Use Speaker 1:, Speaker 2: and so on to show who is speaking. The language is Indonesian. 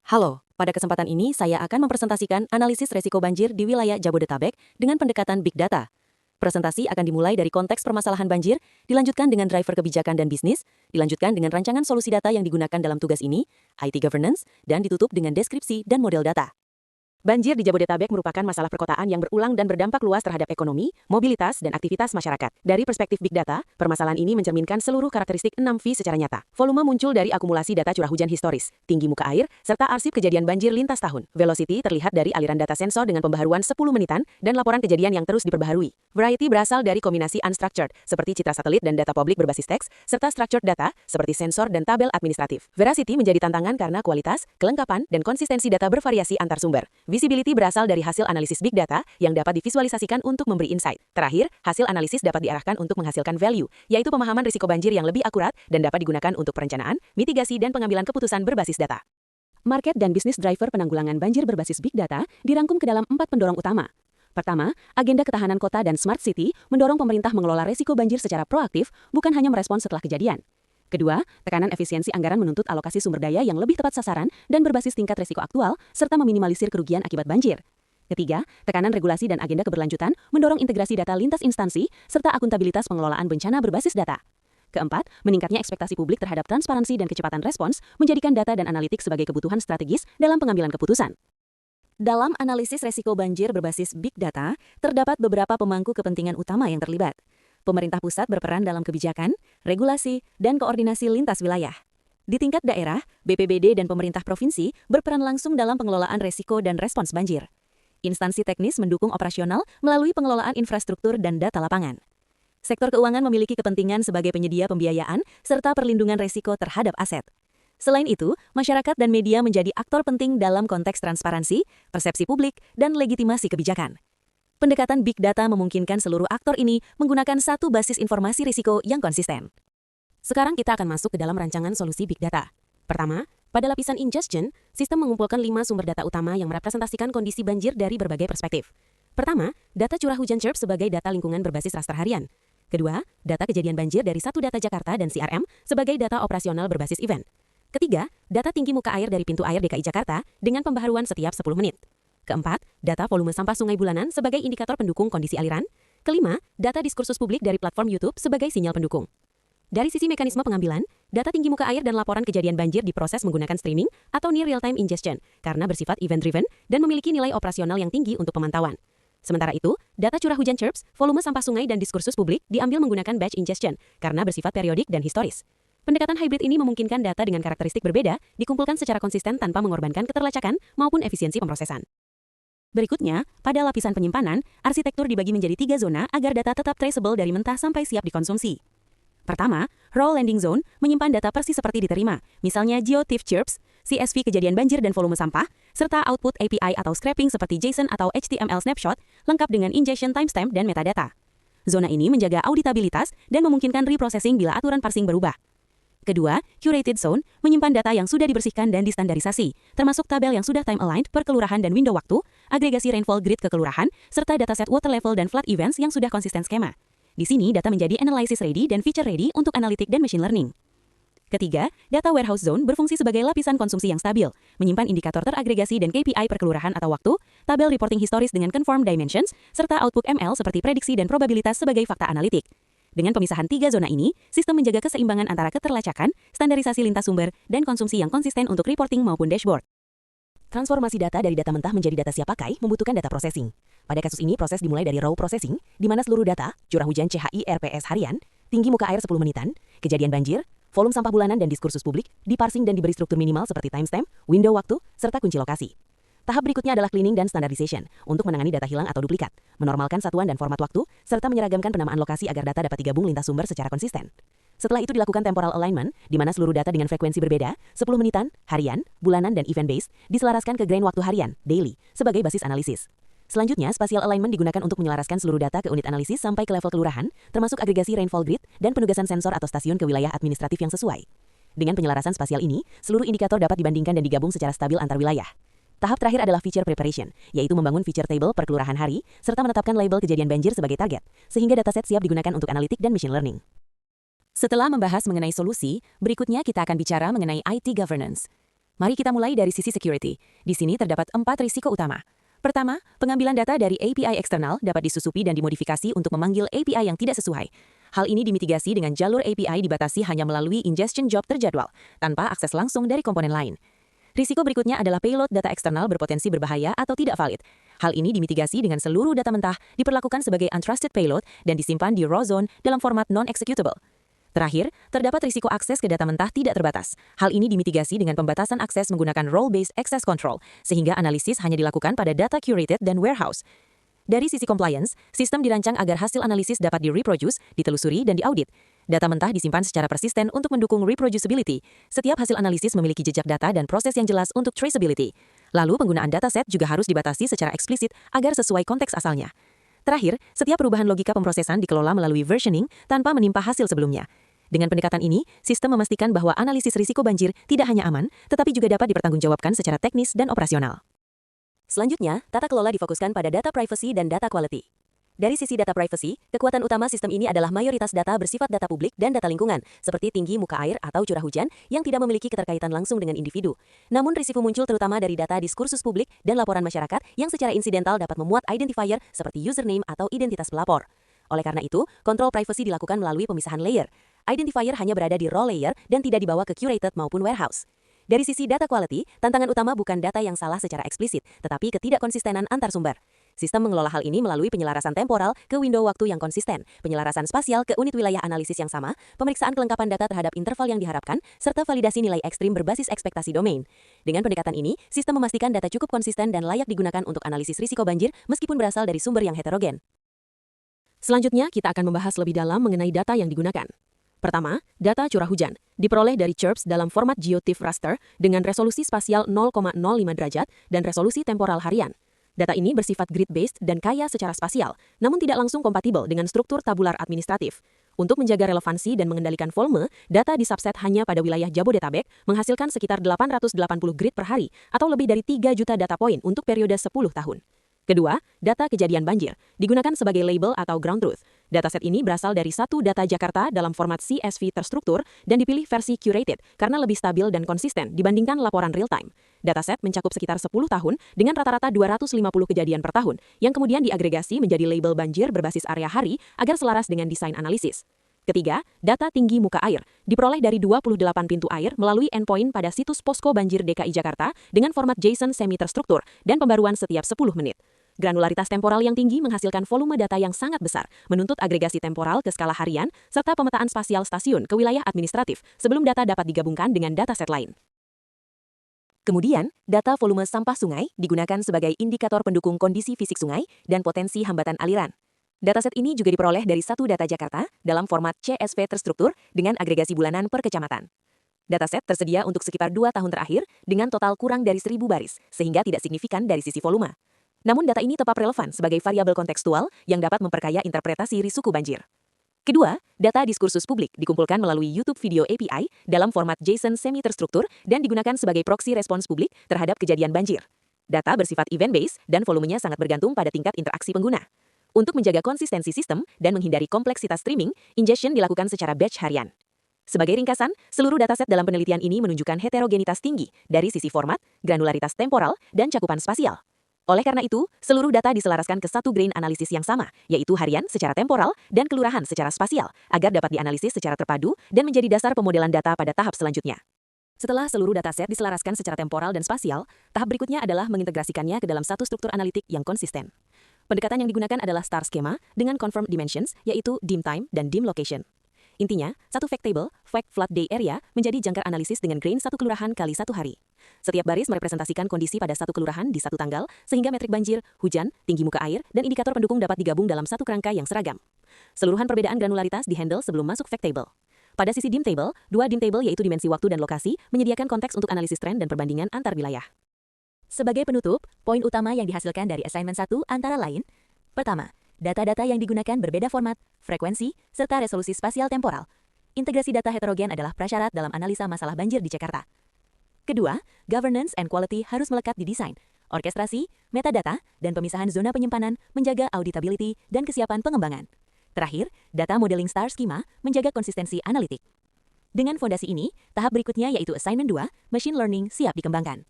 Speaker 1: Halo, pada kesempatan ini saya akan mempresentasikan analisis resiko banjir di wilayah Jabodetabek dengan pendekatan Big Data. Presentasi akan dimulai dari konteks permasalahan banjir, dilanjutkan dengan driver kebijakan dan bisnis, dilanjutkan dengan rancangan solusi data yang digunakan dalam tugas ini, IT governance, dan ditutup dengan deskripsi dan model data. Banjir di Jabodetabek merupakan masalah perkotaan yang berulang dan berdampak luas terhadap ekonomi, mobilitas, dan aktivitas masyarakat. Dari perspektif Big Data, permasalahan ini mencerminkan seluruh karakteristik 6V secara nyata. Volume muncul dari akumulasi data curah hujan historis, tinggi muka air, serta arsip kejadian banjir lintas tahun. Velocity terlihat dari aliran data sensor dengan pembaharuan 10 menitan, dan laporan kejadian yang terus diperbaharui. Variety berasal dari kombinasi unstructured, seperti citra satelit dan data publik berbasis teks, serta structured data, seperti sensor dan tabel administratif. Veracity menjadi tantangan karena kualitas, kelengkapan, dan konsistensi data bervariasi antar sumber. Visibility berasal dari hasil analisis big data yang dapat divisualisasikan untuk memberi insight. Terakhir, hasil analisis dapat diarahkan untuk menghasilkan value, yaitu pemahaman risiko banjir yang lebih akurat dan dapat digunakan untuk perencanaan, mitigasi, dan pengambilan keputusan berbasis data. Market dan bisnis driver penanggulangan banjir berbasis big data dirangkum ke dalam 4 pendorong utama. Pertama, agenda ketahanan kota dan smart city mendorong pemerintah mengelola risiko banjir secara proaktif, bukan hanya merespons setelah kejadian. Kedua, tekanan efisiensi anggaran menuntut alokasi sumber daya yang lebih tepat sasaran dan berbasis tingkat risiko aktual, serta meminimalisir kerugian akibat banjir. Ketiga, tekanan regulasi dan agenda keberlanjutan mendorong integrasi data lintas instansi, serta akuntabilitas pengelolaan bencana berbasis data. Keempat, meningkatnya ekspektasi publik terhadap transparansi dan kecepatan respons, menjadikan data dan analitik sebagai kebutuhan strategis dalam pengambilan keputusan. Dalam analisis resiko banjir berbasis Big Data, terdapat beberapa pemangku kepentingan utama yang terlibat. Pemerintah pusat berperan dalam kebijakan, regulasi, dan koordinasi lintas wilayah. Di tingkat daerah, BPBD dan pemerintah provinsi berperan langsung dalam pengelolaan resiko dan respons banjir. Instansi teknis mendukung operasional melalui pengelolaan infrastruktur dan data lapangan. Sektor keuangan memiliki kepentingan sebagai penyedia pembiayaan serta perlindungan resiko terhadap aset. Selain itu, masyarakat dan media menjadi aktor penting dalam konteks transparansi, persepsi publik, dan legitimasi kebijakan. Pendekatan Big Data memungkinkan seluruh aktor ini menggunakan satu basis informasi risiko yang konsisten. Sekarang kita akan masuk ke dalam rancangan solusi Big Data. Pertama, pada lapisan ingestion, sistem mengumpulkan 5 sumber data utama yang merepresentasikan kondisi banjir dari berbagai perspektif. Pertama, data curah hujan CHIRP sebagai data lingkungan berbasis raster harian. Kedua, data kejadian banjir dari satu data Jakarta dan CRM sebagai data operasional berbasis event. Ketiga, data tinggi muka air dari pintu air DKI Jakarta dengan pembaharuan setiap 10 menit. Keempat, data volume sampah sungai bulanan sebagai indikator pendukung kondisi aliran. Kelima, data diskursus publik dari platform YouTube sebagai sinyal pendukung. Dari sisi mekanisme pengambilan, data tinggi muka air dan laporan kejadian banjir diproses menggunakan streaming atau near real-time ingestion karena bersifat event-driven dan memiliki nilai operasional yang tinggi untuk pemantauan. Sementara itu, data curah hujan CHIRP, volume sampah sungai dan diskursus publik diambil menggunakan batch ingestion karena bersifat periodik dan historis. Pendekatan hybrid ini memungkinkan data dengan karakteristik berbeda dikumpulkan secara konsisten tanpa mengorbankan keterlacakan maupun efisiensi pemrosesan. Berikutnya, pada lapisan penyimpanan, arsitektur dibagi menjadi 3 zona agar data tetap traceable dari mentah sampai siap dikonsumsi. Pertama, raw landing zone menyimpan data persis seperti diterima, misalnya GeoTIFF CHIRPs, CSV kejadian banjir dan volume sampah, serta output API atau scraping seperti JSON atau HTML snapshot, lengkap dengan ingestion timestamp dan metadata. Zona ini menjaga auditabilitas dan memungkinkan reprocessing bila aturan parsing berubah. Kedua, curated zone menyimpan data yang sudah dibersihkan dan distandarisasi, termasuk tabel yang sudah time-aligned per kelurahan dan window waktu, agregasi rainfall grid ke kelurahan, serta dataset water level dan flood events yang sudah konsisten skema. Di sini, data menjadi analysis ready dan feature ready untuk analitik dan machine learning. Ketiga, data warehouse zone berfungsi sebagai lapisan konsumsi yang stabil, menyimpan indikator teragregasi dan KPI per kelurahan atau waktu, tabel reporting historis dengan conform dimensions, serta output ML seperti prediksi dan probabilitas sebagai fakta analitik. Dengan pemisahan 3 zona ini, sistem menjaga keseimbangan antara keterlacakan, standarisasi lintas sumber, dan konsumsi yang konsisten untuk reporting maupun dashboard. Transformasi data dari data mentah menjadi data siap pakai membutuhkan data processing. Pada kasus ini, proses dimulai dari raw processing, di mana seluruh data, curah hujan CHI RPS harian, tinggi muka air 10 menitan, kejadian banjir, volume sampah bulanan dan diskursus publik, diparsing dan diberi struktur minimal seperti timestamp, window waktu, serta kunci lokasi. Tahap berikutnya adalah cleaning dan standardization untuk menangani data hilang atau duplikat, menormalkan satuan dan format waktu, serta menyeragamkan penamaan lokasi agar data dapat digabung lintas sumber secara konsisten. Setelah itu dilakukan temporal alignment, di mana seluruh data dengan frekuensi berbeda, 10 menitan, harian, bulanan, dan event-based, diselaraskan ke grain waktu harian, daily, sebagai basis analisis. Selanjutnya, spatial alignment digunakan untuk menyelaraskan seluruh data ke unit analisis sampai ke level kelurahan, termasuk agregasi rainfall grid dan penugasan sensor atau stasiun ke wilayah administratif yang sesuai. Dengan penyelarasan spasial ini, seluruh indikator dapat dibandingkan dan digabung secara stabil antar wilayah. Tahap terakhir adalah feature preparation, yaitu membangun feature table per kelurahan hari, serta menetapkan label kejadian banjir sebagai target, sehingga dataset siap digunakan untuk analitik dan machine learning. Setelah membahas mengenai solusi, berikutnya kita akan bicara mengenai IT governance. Mari kita mulai dari sisi security. Di sini terdapat 4 risiko utama. Pertama, pengambilan data dari API eksternal dapat disusupi dan dimodifikasi untuk memanggil API yang tidak sesuai. Hal ini dimitigasi dengan jalur API dibatasi hanya melalui ingestion job terjadwal, tanpa akses langsung dari komponen lain. Risiko berikutnya adalah payload data eksternal berpotensi berbahaya atau tidak valid. Hal ini dimitigasi dengan seluruh data mentah diperlakukan sebagai untrusted payload dan disimpan di raw zone dalam format non-executable. Terakhir, terdapat risiko akses ke data mentah tidak terbatas. Hal ini dimitigasi dengan pembatasan akses menggunakan role-based access control, sehingga analisis hanya dilakukan pada data curated dan warehouse. Dari sisi compliance, sistem dirancang agar hasil analisis dapat di-reproduce, ditelusuri, dan diaudit. Data mentah disimpan secara persisten untuk mendukung reproducibility. Setiap hasil analisis memiliki jejak data dan proses yang jelas untuk traceability. Lalu, penggunaan dataset juga harus dibatasi secara eksplisit agar sesuai konteks asalnya. Terakhir, setiap perubahan logika pemrosesan dikelola melalui versioning tanpa menimpa hasil sebelumnya. Dengan pendekatan ini, sistem memastikan bahwa analisis risiko banjir tidak hanya aman, tetapi juga dapat dipertanggungjawabkan secara teknis dan operasional. Selanjutnya, tata kelola difokuskan pada data privacy dan data quality. Dari sisi data privacy, kekuatan utama sistem ini adalah mayoritas data bersifat data publik dan data lingkungan, seperti tinggi muka air atau curah hujan yang tidak memiliki keterkaitan langsung dengan individu. Namun risiko muncul terutama dari data diskursus publik dan laporan masyarakat yang secara insidental dapat memuat identifier seperti username atau identitas pelapor. Oleh karena itu, kontrol privacy dilakukan melalui pemisahan layer. Identifier hanya berada di raw layer dan tidak dibawa ke curated maupun warehouse. Dari sisi data quality, tantangan utama bukan data yang salah secara eksplisit, tetapi ketidakkonsistenan antar sumber. Sistem mengelola hal ini melalui penyelarasan temporal ke window waktu yang konsisten, penyelarasan spasial ke unit wilayah analisis yang sama, pemeriksaan kelengkapan data terhadap interval yang diharapkan, serta validasi nilai ekstrim berbasis ekspektasi domain. Dengan pendekatan ini, sistem memastikan data cukup konsisten dan layak digunakan untuk analisis risiko banjir meskipun berasal dari sumber yang heterogen. Selanjutnya, kita akan membahas lebih dalam mengenai data yang digunakan. Pertama, data curah hujan, diperoleh dari CHIRPS dalam format GeoTIFF raster dengan resolusi spasial 0,05 derajat dan resolusi temporal harian. Data ini bersifat grid-based dan kaya secara spasial, namun tidak langsung kompatibel dengan struktur tabular administratif. Untuk menjaga relevansi dan mengendalikan volume, data disubset hanya pada wilayah Jabodetabek menghasilkan sekitar 880 grid per hari atau lebih dari 3 juta data poin untuk periode 10 tahun. Kedua, data kejadian banjir, digunakan sebagai label atau ground truth. Dataset ini berasal dari satu data Jakarta dalam format CSV terstruktur dan dipilih versi curated karena lebih stabil dan konsisten dibandingkan laporan real-time. Dataset mencakup sekitar 10 tahun dengan rata-rata 250 kejadian per tahun, yang kemudian diagregasi menjadi label banjir berbasis area hari agar selaras dengan desain analisis. Ketiga, data tinggi muka air, diperoleh dari 28 pintu air melalui endpoint pada situs Posko Banjir DKI Jakarta dengan format JSON semi terstruktur dan pembaruan setiap 10 menit. Granularitas temporal yang tinggi menghasilkan volume data yang sangat besar, menuntut agregasi temporal ke skala harian, serta pemetaan spasial stasiun ke wilayah administratif sebelum data dapat digabungkan dengan dataset lain. Kemudian, data volume sampah sungai digunakan sebagai indikator pendukung kondisi fisik sungai dan potensi hambatan aliran. Dataset ini juga diperoleh dari satu data Jakarta dalam format CSV terstruktur dengan agregasi bulanan per kecamatan. Dataset tersedia untuk sekitar 2 tahun terakhir dengan total kurang dari 1.000 baris, sehingga tidak signifikan dari sisi volume. Namun data ini tetap relevan sebagai variabel kontekstual yang dapat memperkaya interpretasi risiko banjir. Kedua, data diskursus publik dikumpulkan melalui YouTube Video API dalam format JSON semi terstruktur dan digunakan sebagai proksi respons publik terhadap kejadian banjir. Data bersifat event-based dan volumenya sangat bergantung pada tingkat interaksi pengguna. Untuk menjaga konsistensi sistem dan menghindari kompleksitas streaming, ingestion dilakukan secara batch harian. Sebagai ringkasan, seluruh dataset dalam penelitian ini menunjukkan heterogenitas tinggi dari sisi format, granularitas temporal, dan cakupan spasial. Oleh karena itu, seluruh data diselaraskan ke satu grain analisis yang sama, yaitu harian secara temporal dan kelurahan secara spasial, agar dapat dianalisis secara terpadu dan menjadi dasar pemodelan data pada tahap selanjutnya. Setelah seluruh dataset diselaraskan secara temporal dan spasial, tahap berikutnya adalah mengintegrasikannya ke dalam satu struktur analitik yang konsisten. Pendekatan yang digunakan adalah star schema dengan confirmed dimensions, yaitu dim time dan dim location. Intinya, satu fact table, fact flood day area, menjadi jangkar analisis dengan grain satu kelurahan kali satu hari. Setiap baris merepresentasikan kondisi pada satu kelurahan di satu tanggal, sehingga metrik banjir, hujan, tinggi muka air, dan indikator pendukung dapat digabung dalam satu kerangka yang seragam. Seluruhan perbedaan granularitas dihandle sebelum masuk fact table. Pada sisi dim table, dua dim table yaitu dimensi waktu dan lokasi, menyediakan konteks untuk analisis tren dan perbandingan antar wilayah. Sebagai penutup, poin utama yang dihasilkan dari assignment 1 antara lain, pertama, data-data yang digunakan berbeda format, frekuensi, serta resolusi spasial temporal. Integrasi data heterogen adalah prasyarat dalam analisa masalah banjir di Jakarta. Kedua, governance and quality harus melekat di desain, orkestrasi, metadata, dan pemisahan zona penyimpanan menjaga auditability dan kesiapan pengembangan. Terakhir, data modeling star schema menjaga konsistensi analitik.
Speaker 2: Dengan fondasi ini, tahap berikutnya yaitu Assignment 2, Machine Learning siap dikembangkan.